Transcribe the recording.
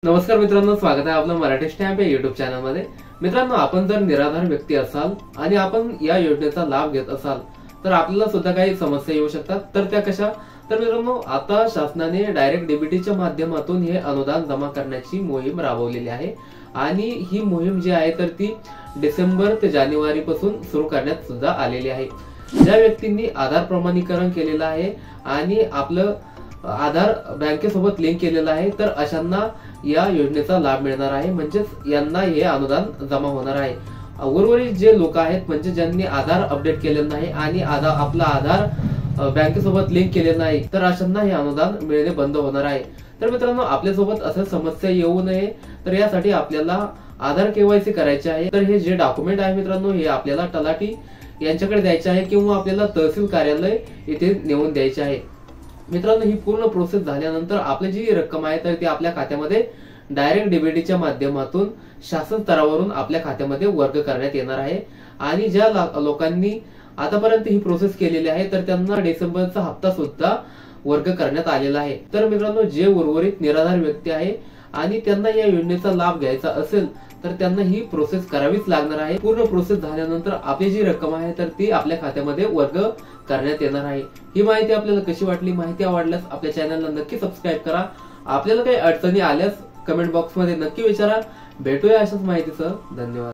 नमस्कार मित्रांनो, स्वागत आहे आपलं मराठी स्टॅम्प या युट्यूब चॅनल मध्ये। मित्रांनो, आपण जर निराधार व्यक्ती असाल आणि आपण या योजनेचा लाभ घेत असाल तर आपल्याला सुद्धा काही समस्या येऊ शकतात। तर त्या कशा? तर मित्रांनो, आता शासनाने डायरेक्ट डीबीटीच्या माध्यमातून हे अनुदान जमा करण्याची मोहीम राबवलेली आहे आणि ही मोहीम जी आहे तर ती डिसेंबर ते जानेवारी पासून सुरू करण्यात सुद्धा आलेली आहे। ज्या व्यक्तींनी आधार प्रमाणीकरण केलेलं आहे आणि आपलं आधार बँकेसोबत लिंक केलेला आहे तर अशांना या योजनेचा लाभ मिळणार आहे, म्हणजेच यांना हे अनुदान जमा होणार आहे। उर्वरित जे लोक आहेत म्हणजे ज्यांनी आधार अपडेट केलेलं नाही आणि आपला आधार बँकेसोबत लिंक केलेलं नाही तर अशांना हे अनुदान मिळणे बंद होणार आहे। तर मित्रांनो, आपल्यासोबत अशा समस्या येऊ नये तर यासाठी आपल्याला आधार केवायसी करायचे आहे। तर हे जे डॉक्युमेंट आहे मित्रांनो, हे आपल्याला तलाठी यांच्याकडे द्यायचे आहे किंवा आपल्याला तहसील कार्यालय येथे नेऊन द्यायचे आहे। मित्रांनो, ही पूर्ण प्रोसेस झाल्यानंतर आपली जी रक्कम आहे तर ती आपल्या खात्यामध्ये डायरेक्ट डीबीटीच्या माध्यमातून शासन स्तरावरून आपल्या खात्यामध्ये वर्ग करण्यात येणार आहे। आणि ज्या लोकांनी आतापर्यंत ही प्रोसेस केलेली आहे तर त्यांना डिसेंबरचा हप्ता सुद्धा वर्ग करण्यात आलेला आहे। तर मित्रांनो, जे उर्वरित निराधार व्यक्ती आहे आणि त्यांना या योजनेचा लाभ घ्यायचा असेल तर त्यांना ही प्रोसेस करावीच लागणार आहे। पूर्ण प्रोसेस झाल्यानंतर आपली जी रक्कम आहे तर ती आपल्या खात्यामध्ये वर्ग करण्यात येणार आहे। ही माहिती आपल्याला कशी वाटली? माहिती आवडल्यास आपल्या चॅनलला नक्की सबस्क्राईब करा। आपल्याला काही अडचणी आल्यास कमेंट बॉक्स मध्ये नक्की विचारा। भेटूया अशाच माहितीसह। धन्यवाद।